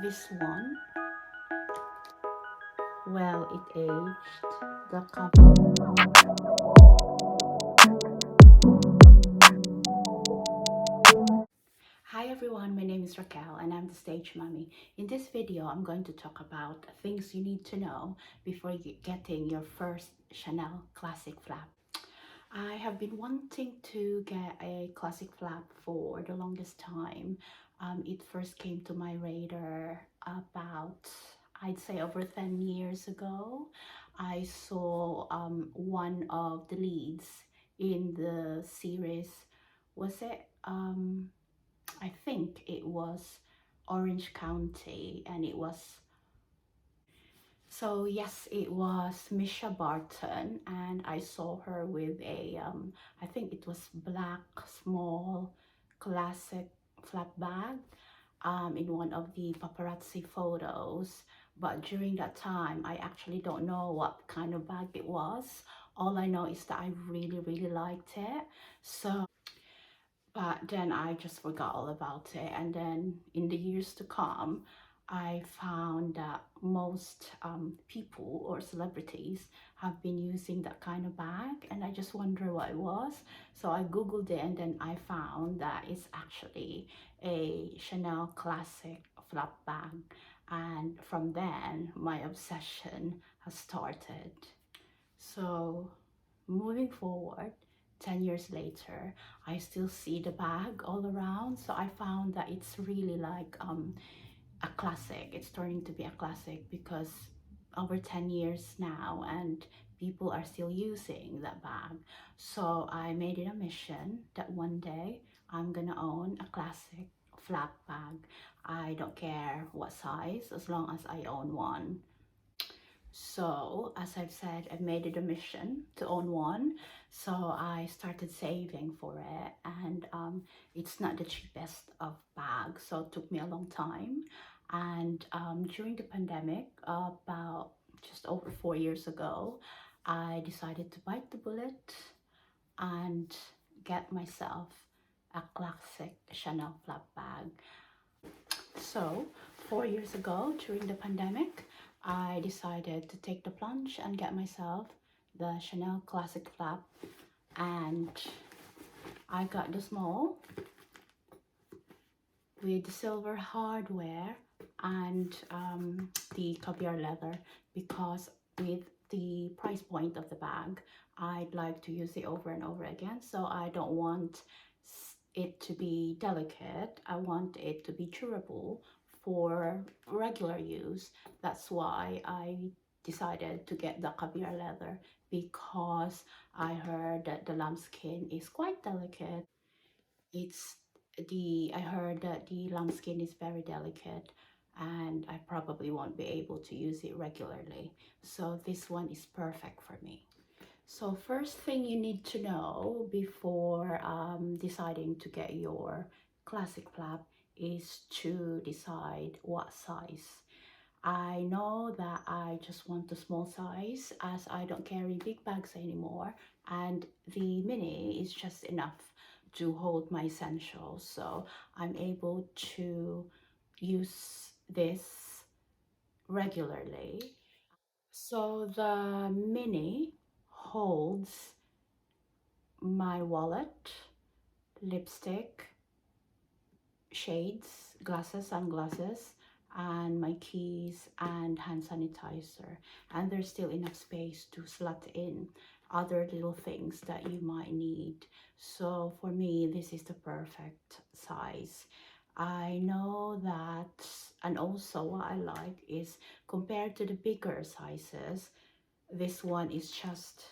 This one, well, it aged. The Hi everyone, my name is Raquel and I'm the stage mommy. In this video, I'm going to talk about things you need to know before getting your first Chanel classic flap. I have been wanting to get a classic flap for the longest time. It first came to my radar about, I'd say, over 10 years ago. I saw one of the leads in the series. Was it? I think it was Orange County, and it was so yes, it was Misha Barton, and I saw her with a I think it was black small classic flap bag in one of the paparazzi photos. But during that time, I actually don't know what kind of bag it was. All I know is that I really liked it. But then I just forgot all about it. And then in the years to come, I found that most people or celebrities have been using that kind of bag, and I just wonder what it was. So I googled it, and then I found that it's actually a Chanel classic flap bag. And from then, my obsession has started. So moving forward, 10 years later, I still see the bag all around. So I found that it's really like a classic. It's turning to be a classic because over 10 years now, and people are still using that bag. So I made it a mission that one day I'm gonna own a classic flap bag. I don't care what size, as long as I own one. So, as I've said, I've made it a mission to own one. So I started saving for it, and it's not the cheapest of bags, so it took me a long time. And during the pandemic, about just over 4 years ago, I decided to bite the bullet and get myself a classic Chanel flap bag. So, 4 years ago, during the pandemic, I decided to take the plunge and get myself the Chanel Classic Flap. And I got the small with the silver hardware and the caviar leather, because with the price point of the bag, I'd like to use it over and over again. So I don't want it to be delicate. I want it to be durable for regular use. That's why I decided to get the caviar leather, because I heard that the lambskin is quite delicate. It's I heard that the lambskin is very delicate, and I probably won't be able to use it regularly. So this one is perfect for me. So first thing you need to know before deciding to get your classic flap is to decide what size. I know that I just want the small size, as I don't carry big bags anymore, and the mini is just enough to hold my essentials. So I'm able to use this regularly. So the mini holds my wallet, lipstick, shades, glasses, sunglasses, and my keys and hand sanitizer. And there's still enough space to slot in other little things that you might need. So for me, this is the perfect size. I know that, and also what I like is, compared to the bigger sizes, this one is just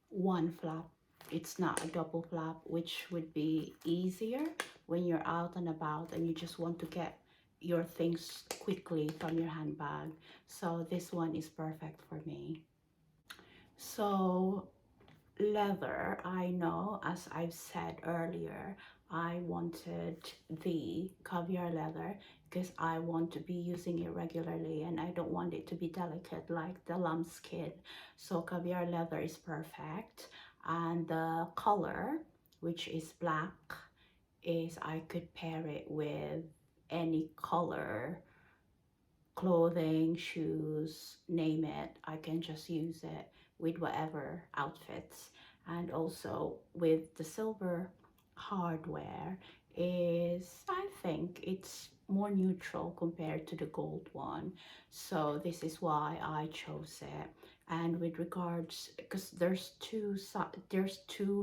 one flap. It's not a double flap, which would be easier when you're out and about and you just want to get your things quickly from your handbag. So this one is perfect for me. So leather, I know, as I've said earlier, I wanted the caviar leather because I want to be using it regularly and I don't want it to be delicate like the lambskin. So caviar leather is perfect. And the color, which is black, is I could pair it with any color clothing, shoes, name it. I can just use it with whatever outfits. And also with the silver hardware is, I think it's more neutral compared to the gold one. So this is why I chose it. And with regards, because there's two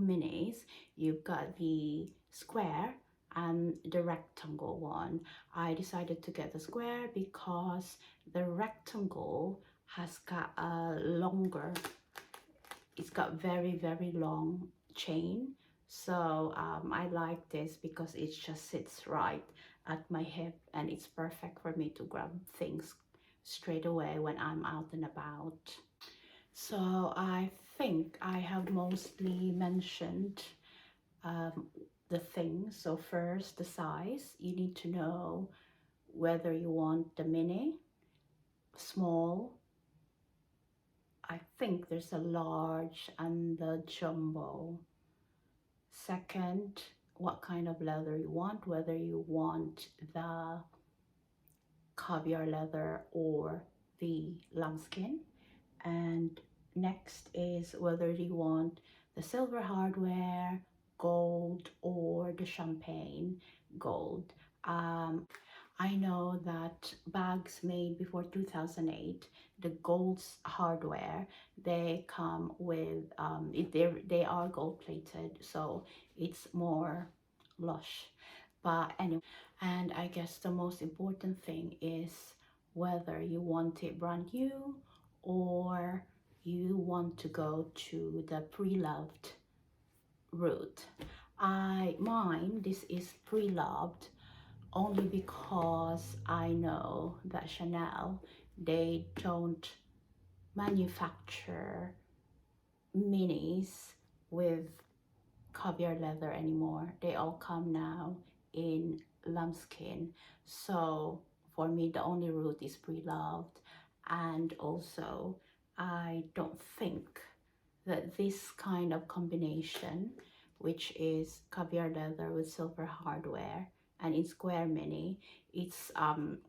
minis, you've got the square and the rectangle one. I decided to get the square because the rectangle has got a longer, it's got very long chain. So I like this because it just sits right at my hip and it's perfect for me to grab things straight away when I'm out and about. So I think I have mostly mentioned the things. So first, the size. You need to know whether you want the mini, small. I think there's a large and the jumbo. Second, what kind of leather you want, whether you want the caviar leather or the lambskin. And next is whether you want the silver hardware, gold, or the champagne gold. I know that bags made before 2008, the gold's hardware, they come with, they are gold plated, so it's more lush. But anyway, and I guess the most important thing is whether you want it brand new or you want to go to the pre-loved route. This is pre-loved only because I know that Chanel, they don't manufacture minis with caviar leather anymore. They all come now in lambskin. So for me, the only route is pre-loved. And also, I don't think that this kind of combination, which is caviar leather with silver hardware and in square mini, it's not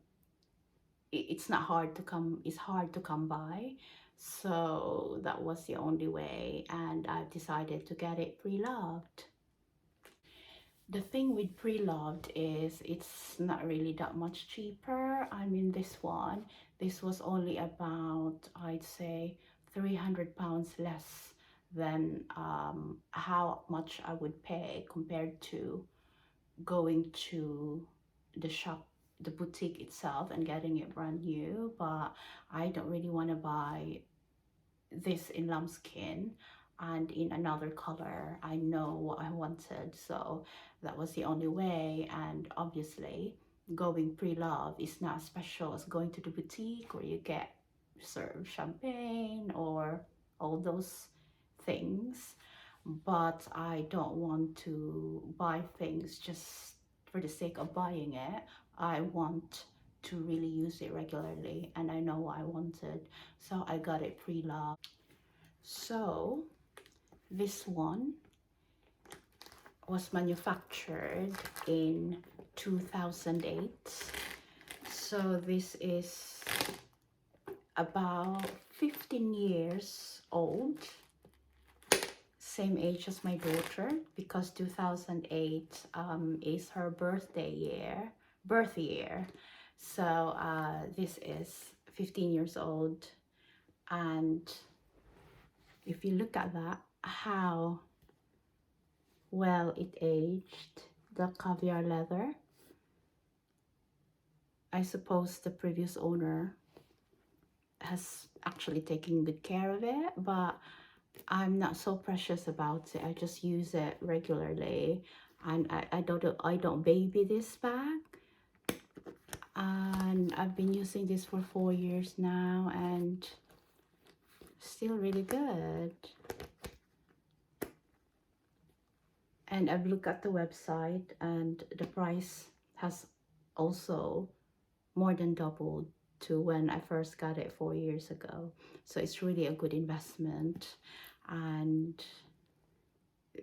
hard to come, it's hard to come by. So that was the only way, and I've decided to get it pre-loved. The thing with pre-loved is it's not really that much cheaper. I mean, this was only about, I'd say, £300 less than how much I would pay compared to going to the shop, the boutique itself, and getting it brand new. But I don't really want to buy this in lambskin and in another color. I know what I wanted, so that was the only way. And obviously, going pre-love is not as special as going to the boutique where you get served champagne or all those things. But I don't want to buy things just for the sake of buying it. I want to really use it regularly, and I know what I wanted, so I got it pre-loved. So this one was manufactured in 2008. So this is about 15 years old, same age as my daughter, because 2008 is her birth year. So this is 15 years old, and if you look at that, how well it aged, the caviar leather. I suppose the previous owner has actually taken good care of it, but I'm not so precious about it. I just use it regularly, and I don't baby this bag. And I've been using this for 4 years now, and still really good. And I've looked at the website, and the price has also more than doubled to when I first got it 4 years ago. So it's really a good investment, and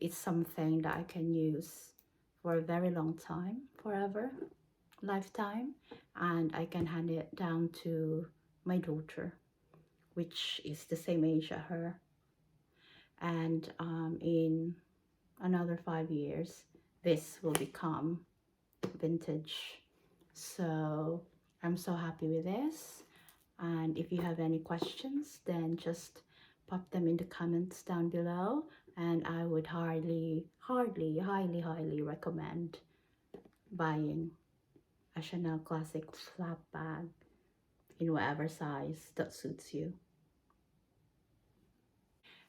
it's something that I can use for a very long time, forever. lifetime, and I can hand it down to my daughter, which is the same age as her. And in another 5 years, this will become vintage. So I'm so happy with this. And if you have any questions, then just pop them in the comments down below. And I would highly recommend buying a Chanel Classic flap bag in whatever size that suits you.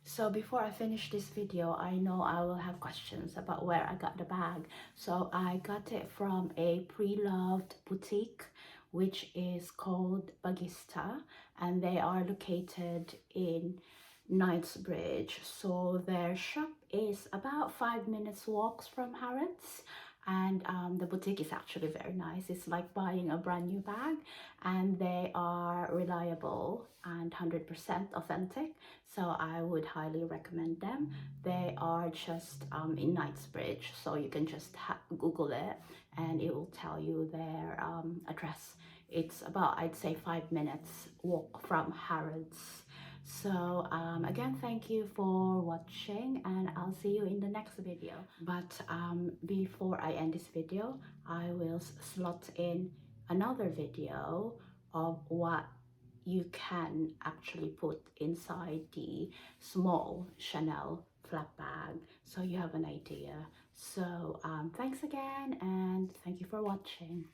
So before I finish this video, I know I will have questions about where I got the bag. So I got it from a pre-loved boutique, which is called Bagista, and they are located in Knightsbridge. So their shop is about 5 minutes walks from Harrods, and the boutique is actually very nice. It's like buying a brand new bag, and they are reliable and 100% authentic, so I would highly recommend them. They are just in Knightsbridge, so you can just Google it and it will tell you their address. It's about, I'd say, 5 minutes walk from Harrods. So again, thank you for watching, and I'll see you in the next video. But before I end this video, I will slot in another video of what you can actually put inside the small Chanel flap bag, so you have an idea. So thanks again, and thank you for watching.